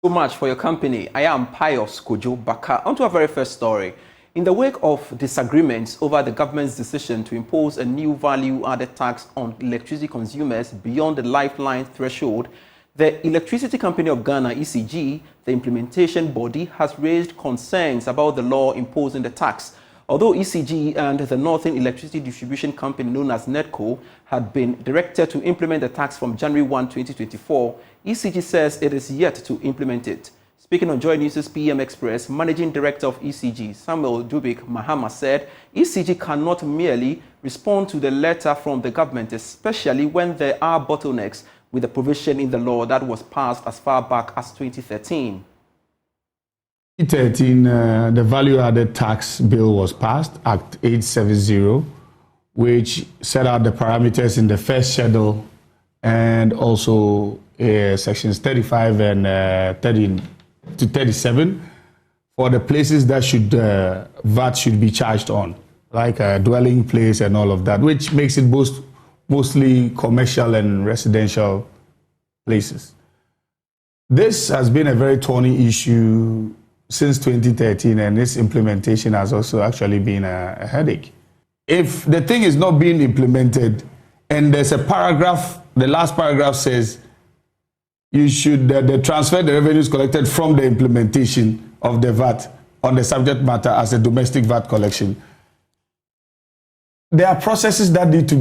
So much for your company. I am Pius Kojo Baka. On to our very first story. In the wake of disagreements over the government's decision to impose a new value-added tax on electricity consumers beyond the lifeline threshold, the Electricity Company of Ghana, ECG, the implementation body, has raised concerns about the law imposing the tax. Although ECG and the Northern Electricity Distribution Company, known as NEDCO, had been directed to implement the tax from January 1, 2024, ECG says it is yet to implement it. Speaking on Joy News' PM Express, Managing Director of ECG, Samuel Dubik Mahama, said ECG cannot merely respond to the letter from the government, especially when there are bottlenecks with the provision in the law that was passed as far back as 2013. 2013, the value-added tax bill was passed, Act 870, which set out the parameters in the first schedule and also sections 35 and 30 to 37 for the places that VAT should be charged on, like a dwelling place and all of that, which makes it mostly commercial and residential places. This has been a very thorny issue since 2013, and its implementation has also actually been a headache. If the thing is not being implemented, and there's a paragraph, the last paragraph says you should transfer the revenues collected from the implementation of the VAT on the subject matter as a domestic VAT collection. There are processes that need to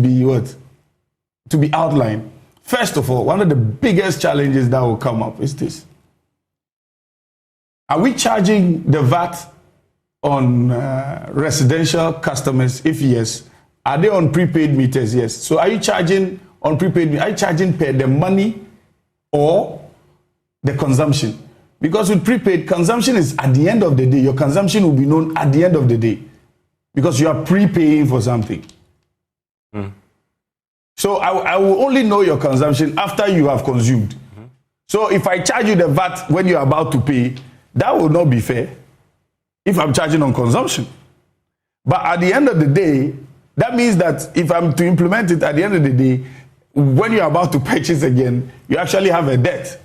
be outlined. First of all, one of the biggest challenges that will come up is this. Are we charging the VAT on residential customers? If yes, are they on prepaid meters? Yes. So are you charging on prepaid? Are you charging per the money or the consumption? Because with prepaid, consumption is at the end of the day. Your consumption will be known at the end of the day because you are prepaying for something. So I will only know your consumption after you have consumed. So if I charge you the VAT when you're about to pay, that will not be fair if I'm charging on consumption. But at the end of the day, that means that if I'm to implement it at the end of the day, when you're about to purchase again, you actually have a debt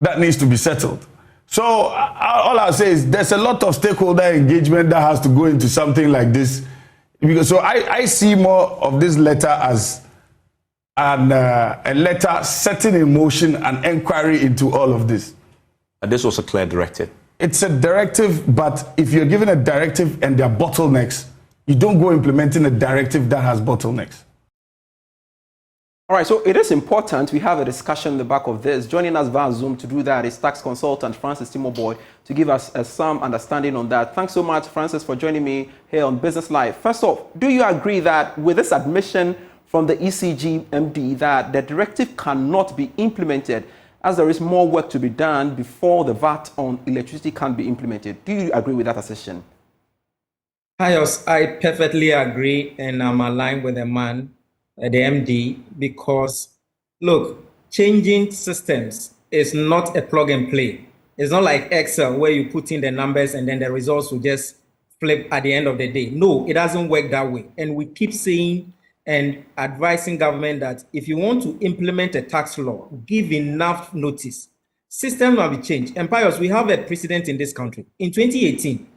that needs to be settled. So all I'll say is there's a lot of stakeholder engagement that has to go into something like this. Because so I see more of this letter as a letter setting in motion an inquiry into all of this. And this was a clear directive. It's a directive, but if you're given a directive and there are bottlenecks, you don't go implementing a directive that has bottlenecks. All right, so it is important we have a discussion in the back of this. Joining us via Zoom to do that is tax consultant Francis Timoboy to give us some understanding on that. Thanks so much, Francis, for joining me here on Business Live. First off, do you agree that with this admission from the ECG MD that the directive cannot be implemented as there is more work to be done before the VAT on electricity can be implemented? Do you agree with that assertion? Pius, I perfectly agree, and I'm aligned with the man, the MD, because look, changing systems is not a plug and play. It's not like Excel where you put in the numbers and then the results will just flip at the end of the day. No, it doesn't work that way. And we keep saying and advising government that if you want to implement a tax law, give enough notice. Systems will be changed. And Pius, we have a precedent in this country. In 2018,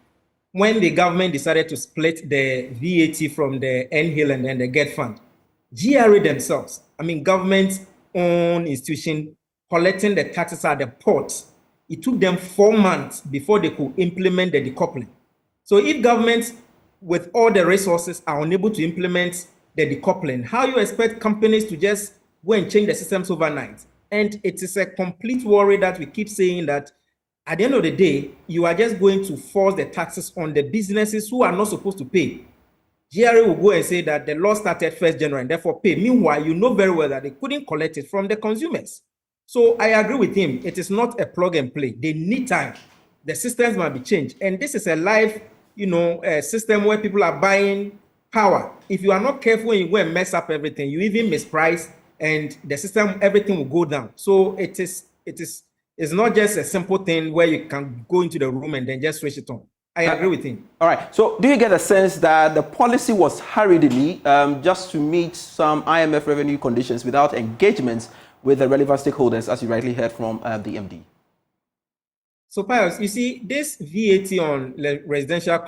when the government decided to split the VAT from the NHIL and then the GET fund, GRA themselves, government-owned institution, collecting the taxes at the ports, it took them 4 months before they could implement the decoupling. So if governments with all the resources are unable to implement the decoupling, how you expect companies to just go and change the systems overnight? And it is a complete worry that we keep saying that at the end of the day, you are just going to force the taxes on the businesses who are not supposed to pay. GRA will go and say that the law started 1st January and therefore pay. Meanwhile, you know very well that they couldn't collect it from the consumers. So I agree with him. It is not a plug and play. They need time. The systems might be changed. And this is a live, system where people are buying power. If you are not careful and you go and mess up everything, you even misprice and the system, everything will go down. So it's not just a simple thing where you can go into the room and then just switch it on. I agree with him. All right. So do you get a sense that the policy was hurriedly just to meet some IMF revenue conditions without engagements with the relevant stakeholders, as you rightly heard from the MD? So, Pius, you see, this VAT on residential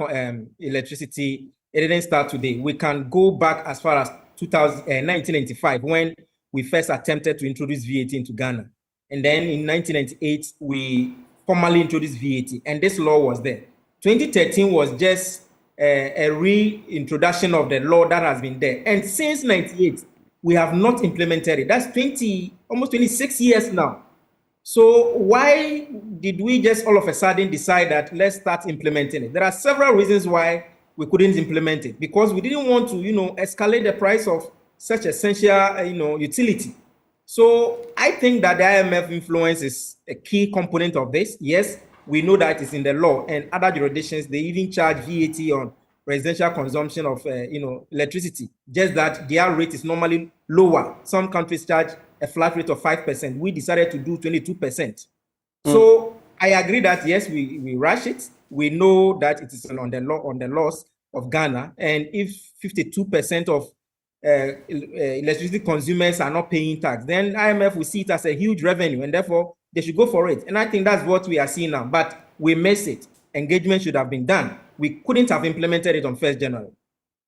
electricity, it didn't start today. We can go back as far as 1995 when we first attempted to introduce VAT into Ghana. And then in 1998, we formally introduced VAT, and this law was there. 2013 was just a reintroduction of the law that has been there. And since 98, we have not implemented it. That's almost 26 years now. So why did we just all of a sudden decide that let's start implementing it? There are several reasons why we couldn't implement it, because we didn't want to, escalate the price of such essential, utility. So I think that the IMF influence is a key component of this. Yes, we know that it's in the law, and other jurisdictions, they even charge VAT on residential consumption of, electricity, just that their rate is normally lower. Some countries charge a flat rate of 5%. We decided to do 22%. So I agree that, yes, we rush it. We know that it is on the laws of Ghana. And if 52% of electricity consumers are not paying tax, then IMF will see it as a huge revenue, and therefore they should go for it. And I think that's what we are seeing now. But we miss it. Engagement should have been done. We couldn't have implemented it on 1st January.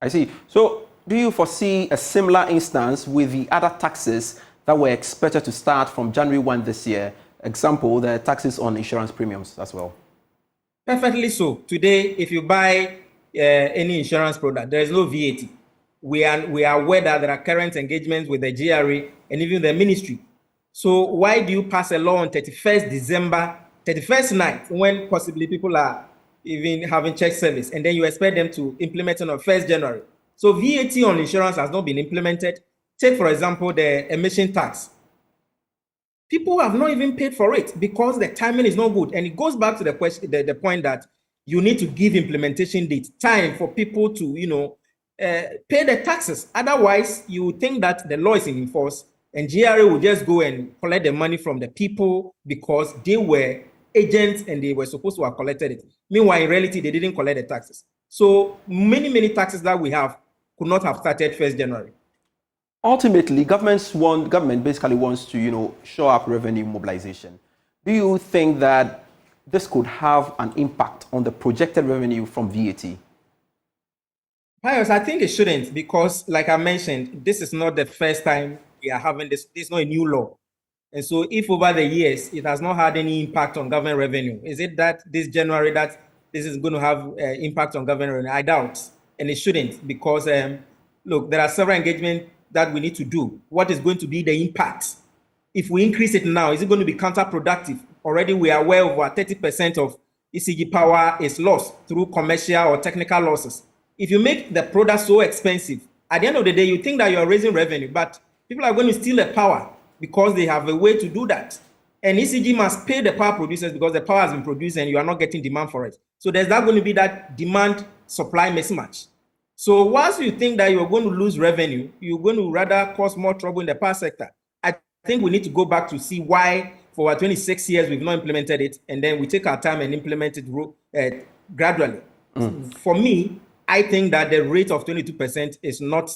I see. So do you foresee a similar instance with the other taxes that were expected to start from January 1 this year? Example, the taxes on insurance premiums as well. Perfectly so. Today, if you buy any insurance product, there is no VAT. We are aware that there are current engagements with the GRA and even the ministry. So why do you pass a law on 31st December, 31st night, when possibly people are even having check service, and then you expect them to implement it on 1st January? So VAT on insurance has not been implemented. Take, for example, the emission tax. People have not even paid for it because the timing is not good. And it goes back to the question, the point that you need to give implementation date, time for people to, pay the taxes. Otherwise, you would think that the law is in force and GRA will just go and collect the money from the people because they were agents and they were supposed to have collected it. Meanwhile, in reality, they didn't collect the taxes. So many taxes that we have could not have started 1st January. Ultimately, government basically wants to, show up revenue mobilization. Do you think that this could have an impact on the projected revenue from VAT? Pius, I think it shouldn't, because like I mentioned, this is not the first time we are having this. This is not a new law. And so if over the years, it has not had any impact on government revenue, is it that this January that this is going to have impact on government revenue? I doubt, and it shouldn't, because look, there are several engagements that we need to do. What is going to be the impact? If we increase it now, is it going to be counterproductive? Already we are aware over 30% of ECG power is lost through commercial or technical losses. If you make the product so expensive, at the end of the day, you think that you are raising revenue, but people are going to steal the power because they have a way to do that. And ECG must pay the power producers because the power has been produced and you are not getting demand for it. So there's not going to be that demand-supply mismatch. So once you think that you're going to lose revenue, you're going to rather cause more trouble in the power sector. I think we need to go back to see why for our 26 years we've not implemented it, and then we take our time and implement it gradually. For me, I think that the rate of 22% is not,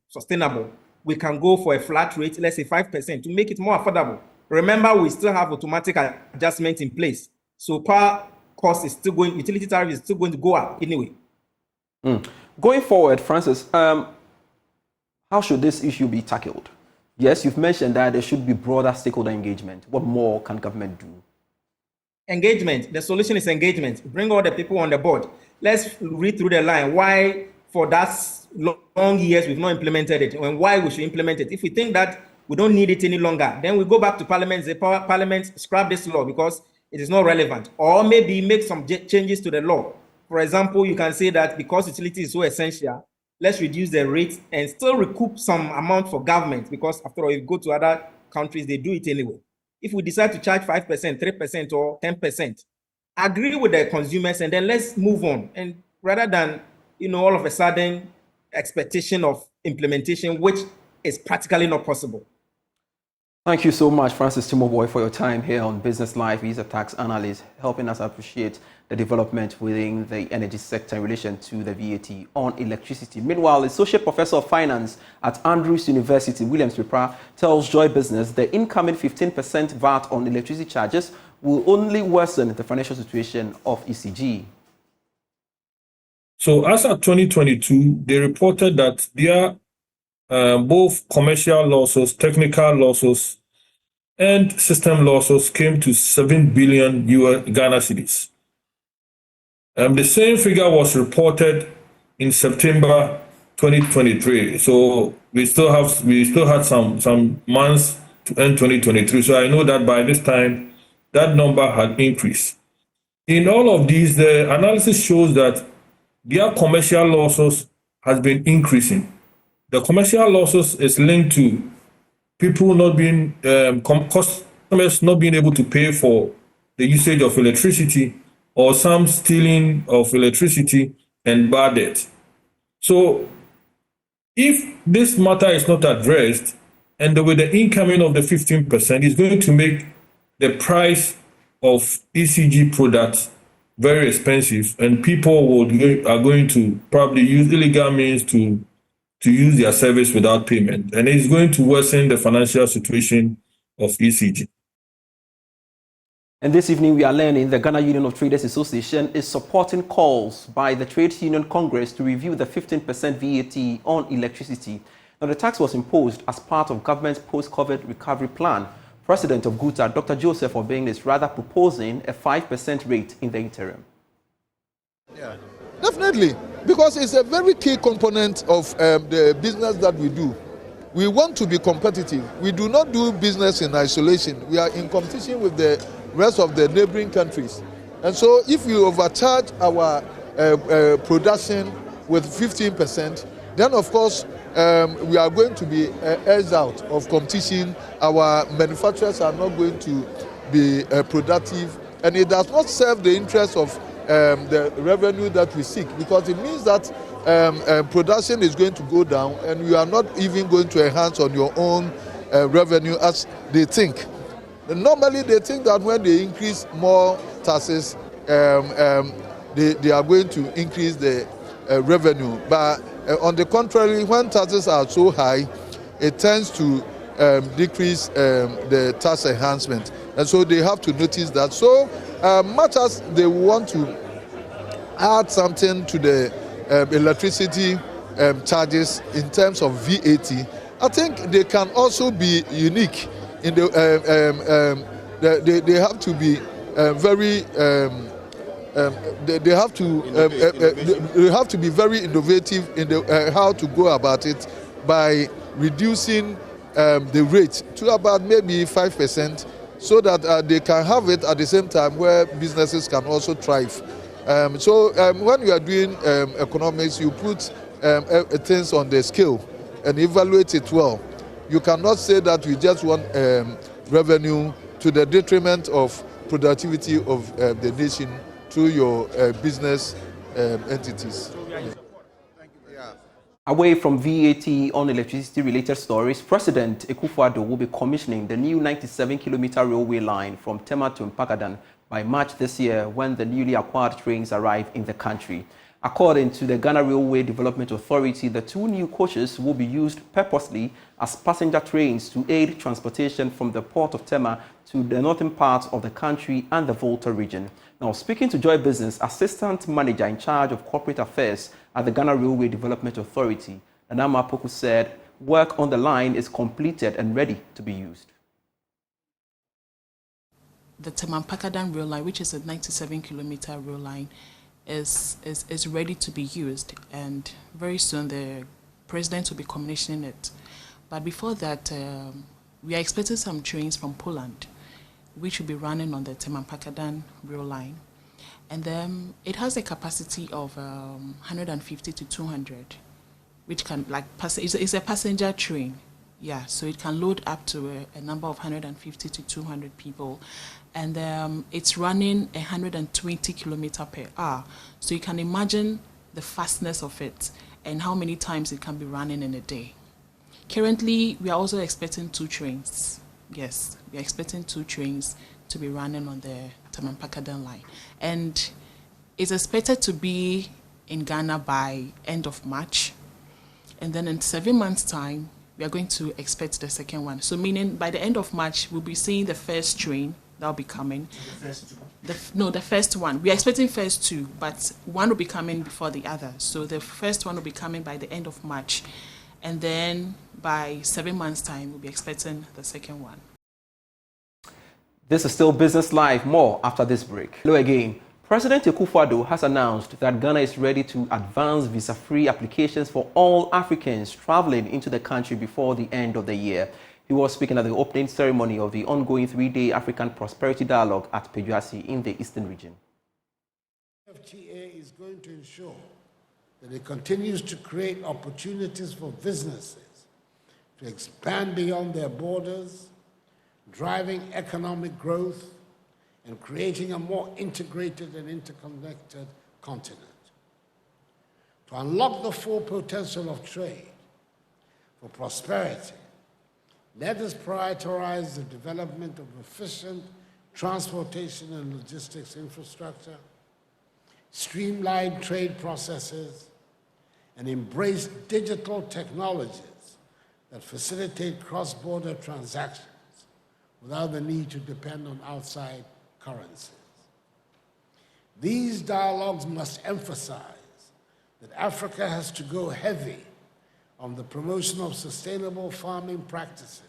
sustainable. We can go for a flat rate, let's say 5%, to make it more affordable. Remember, we still have automatic adjustment in place. So power cost is still going, utility tariff is still going to go up anyway. Going forward, Francis, how should this issue be tackled? Yes, you've mentioned that there should be broader stakeholder engagement. What more can government do? Engagement. The solution is engagement. Bring all the people on the board. Let's read through the line why for that long years we've not implemented it and why we should implement it. If we think that we don't need it any longer, then we go back to Parliament, say Parliament scrap this law because it is not relevant, or maybe make some changes to the law. For example, you can say that because utility is so essential, let's reduce the rate and still recoup some amount for government, because after all, if you go to other countries, they do it anyway. If we decide to charge 5%, 3%, or 10%, agree with the consumers and then let's move on. And rather than, all of a sudden expectation of implementation, which is practically not possible. Thank you so much, Francis Timoboy, for your time here on Business Live. He's a tax analyst, helping us appreciate the development within the energy sector in relation to the VAT on electricity. Meanwhile, Associate Professor of Finance at Andrews University, Williams Pipra, tells Joy Business the incoming 15% VAT on electricity charges will only worsen the financial situation of ECG. So as of 2022, they reported that their both commercial losses, technical losses, and system losses came to 7 billion Ghana cedis. The same figure was reported in September 2023. So we still had some months to end 2023. So I know that by this time, that number had increased. In all of these, the analysis shows that their commercial losses has been increasing. The commercial losses is linked to people not being, customers not being able to pay for the usage of electricity, or some stealing of electricity and bad debt. So if this matter is not addressed, and with the incoming of the 15%, is going to make the price of ECG products very expensive, and people are going to probably use illegal means to use their service without payment, and it's going to worsen the financial situation of ECG. And this evening, we are learning the Ghana Union of Traders Association is supporting calls by the Trades Union Congress to review the 15% VAT on electricity. Now, the tax was imposed as part of government's post-COVID recovery plan. President of GUTA, Dr. Joseph Obeng, is rather proposing a 5% rate in the interim. Yeah, definitely, because it's a very key component of the business that we do. We want to be competitive. We do not do business in isolation. We are in competition with the rest of the neighboring countries. And so if you overcharge our production with 15%, then of course we are going to be edged out of competition. Our manufacturers are not going to be productive, and it does not serve the interest of the revenue that we seek, because it means that production is going to go down, and you are not even going to enhance on your own revenue as they think. Normally, they think that when they increase more taxes, they are going to increase the revenue. But on the contrary, when taxes are so high, it tends to decrease the tax enhancement. And so they have to notice that. So much as they want to add something to the electricity charges in terms of VAT, I think they can also be unique. In the they have to be very they have to be very innovative in the how to go about it, by reducing the rate to about maybe 5%, so that they can have it at the same time where businesses can also thrive. So when you are doing economics, you put things on the scale and evaluate it well. You cannot say that we just want revenue to the detriment of productivity of the nation through your business entities. Away from VAT on electricity-related stories, President Akufo-Addo will be commissioning the new 97-kilometer railway line from Tema to Mpagadan by March this year, when the newly acquired trains arrive in the country. According to the Ghana Railway Development Authority, the two new coaches will be used purposely as passenger trains to aid transportation from the port of Tema to the northern parts of the country and the Volta region. Now, speaking to Joy Business, Assistant Manager in charge of Corporate Affairs at the Ghana Railway Development Authority, Nanama Poku, said work on the line is completed and ready to be used. The Tema-Mpakadan rail line, which is a 97-kilometer rail line, is ready to be used, and very soon the president will be commissioning it. But before that, we are expecting some trains from Poland, which will be running on the Tema-Mpakadan rail line. And then it has a capacity of 150 to 200, which can, like, it's a passenger train. Yeah, so it can load up to a number of 150 to 200 people. And it's running 120 kilometers per hour. So you can imagine the fastness of it and how many times it can be running in a day. Currently, we are also expecting 2 trains yes, we're expecting 2 trains to be running on the Taman-Pakadan line. And it's expected to be in Ghana by end of March. And then in 7 months' time, we are going to expect the second one. So meaning by the end of March, we'll be seeing the first train that will be coming. The first one. We are expecting first 2, but one will be coming before the other. So the first one will be coming by the end of March. And then by 7 months' time, we'll be expecting the second one. This is still Business Live. More after this break. Hello again. President Akufo-Addo has announced that Ghana is ready to advance visa-free applications for all Africans traveling into the country before the end of the year. He was speaking at the opening ceremony of the ongoing 3-day African Prosperity Dialogue at Pejuasi in the Eastern region. FTA is going to ensure that it continues to create opportunities for businesses to expand beyond their borders, driving economic growth, and creating a more integrated and interconnected continent. To unlock the full potential of trade for prosperity, let us prioritize the development of efficient transportation and logistics infrastructure, streamline trade processes, and embrace digital technologies that facilitate cross-border transactions without the need to depend on outside currencies. These dialogues must emphasize that Africa has to go heavy on the promotion of sustainable farming practices,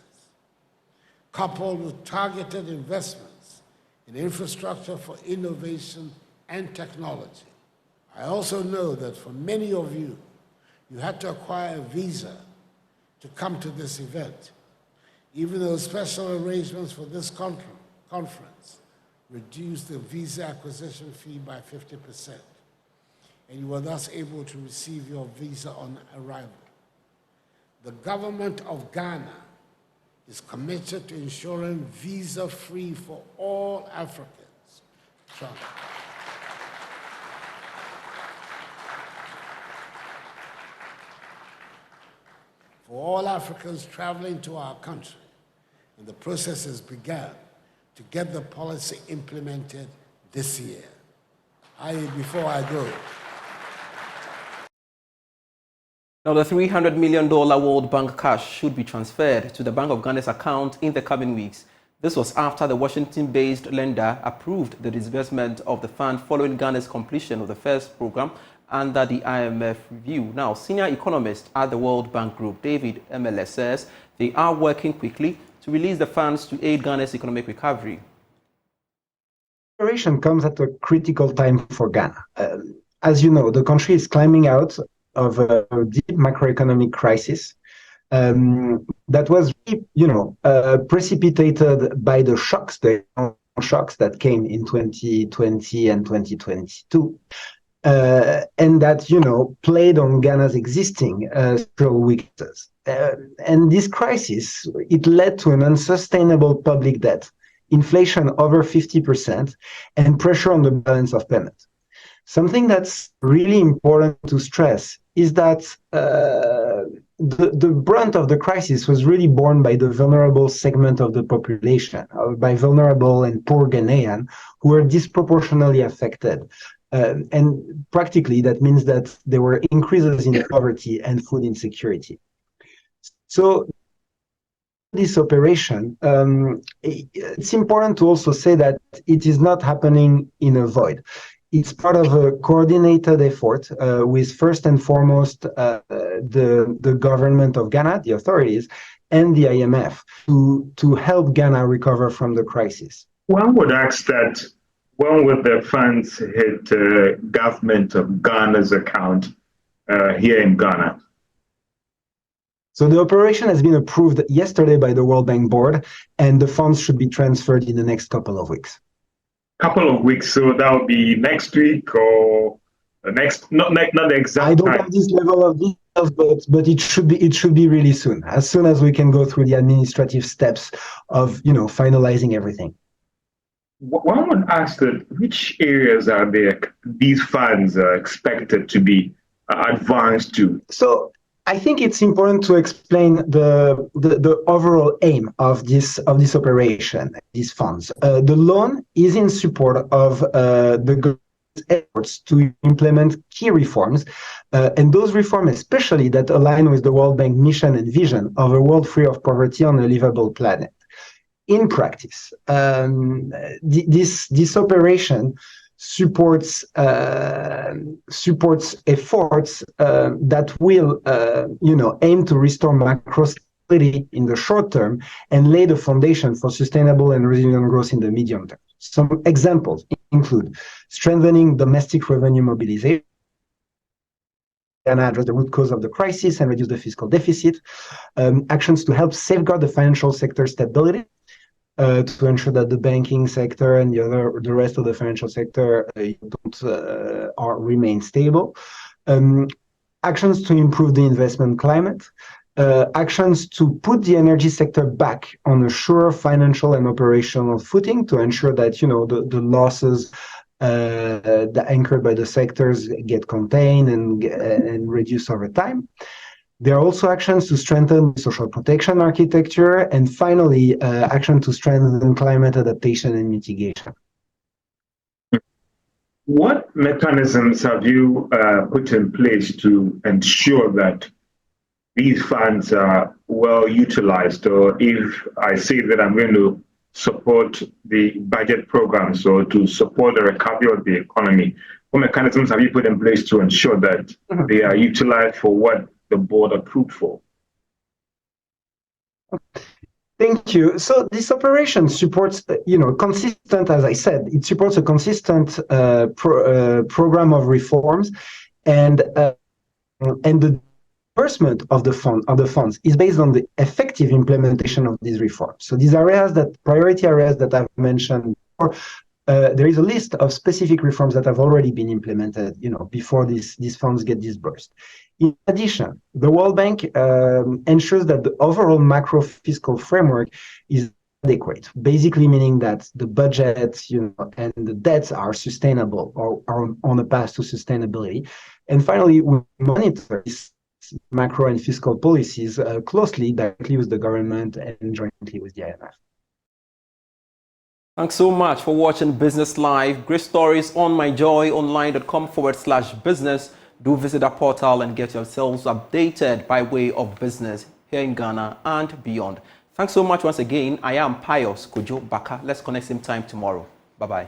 coupled with targeted investments in infrastructure for innovation and technology. I also know that for many of you, you had to acquire a visa to come to this event, even though special arrangements for this conference reduced the visa acquisition fee by 50%, and you were thus able to receive your visa on arrival. The government of Ghana is committed to ensuring visa-free for all Africans. For all Africans traveling to our country, and the process has begun to get the policy implemented this year. Before I go. Now, the $300 million World Bank cash should be transferred to the Bank of Ghana's account in the coming weeks. This was after the Washington-based lender approved the disbursement of the fund following Ghana's completion of the first program under the IMF review. Now, senior economist at the World Bank Group, David Emele, says they are working quickly to release the funds to aid Ghana's economic recovery. Operation comes at a critical time for Ghana. As you know, the country is climbing out of a deep macroeconomic crisis that was, precipitated by the shocks that came in 2020 and 2022. And that, played on Ghana's existing structural weaknesses. And this crisis, it led to an unsustainable public debt, inflation over 50%, and pressure on the balance of payment. Something that's really important to stress is that the brunt of the crisis was really borne by the vulnerable segment of the population, by vulnerable and poor Ghanaians who were disproportionately affected. And practically, that means that there were increases in poverty and food insecurity. So this operation, it's important to also say that it is not happening in a void. It's part of a coordinated effort with first and foremost the government of Ghana, the authorities, and the IMF to help Ghana recover from the crisis. One would ask that when would the funds hit government of Ghana's account here in Ghana? So the operation has been approved yesterday by the World Bank Board, and the funds should be transferred in the next couple of weeks. Couple of weeks, so that will be next week or the next, not the exact I don't time. have this level of details, but it should be really soon as we can go through the administrative steps of finalizing everything. One would ask that which areas are these funds expected to be advanced to? So I think it's important to explain the overall aim of this operation, these funds. The loan is in support of the government's efforts to implement key reforms, and those reforms especially that align with the World Bank mission and vision of a world free of poverty on a livable planet. In practice, this operation supports efforts that will aim to restore macro stability in the short term and lay the foundation for sustainable and resilient growth in the medium term. Some examples include strengthening domestic revenue mobilization and address the root cause of the crisis and reduce the fiscal deficit, actions to help safeguard the financial sector stability, to ensure that the banking sector and the rest of the financial sector remain stable. Actions to improve the investment climate. Actions to put the energy sector back on a sure financial and operational footing to ensure that the losses that anchored by the sectors get contained and reduced over time. There are also actions to strengthen social protection architecture, and finally, action to strengthen climate adaptation and mitigation. What mechanisms have you put in place to ensure that these funds are well utilized? Or if I say that I'm going to support the budget programs or to support the recovery of the economy, what mechanisms have you put in place to ensure that they are utilized for what the board approved for? Thank you. So this operation supports, consistent, as I said, it supports a consistent program of reforms, and the disbursement of the funds is based on the effective implementation of these reforms. So these priority areas that I've mentioned before, there is a list of specific reforms that have already been implemented, before these funds get disbursed. In addition, the World Bank ensures that the overall macro fiscal framework is adequate, basically meaning that the budget, and the debts are sustainable or are on a path to sustainability. And finally, we monitor these macro and fiscal policies closely, directly with the government and jointly with the IMF. Thanks so much for watching Business Live. Great stories on myjoyonline.com/business. Do visit our portal and get yourselves updated by way of business here in Ghana and beyond. Thanks so much once again. I am Pius Kojo Baka. Let's connect same time tomorrow. Bye-bye.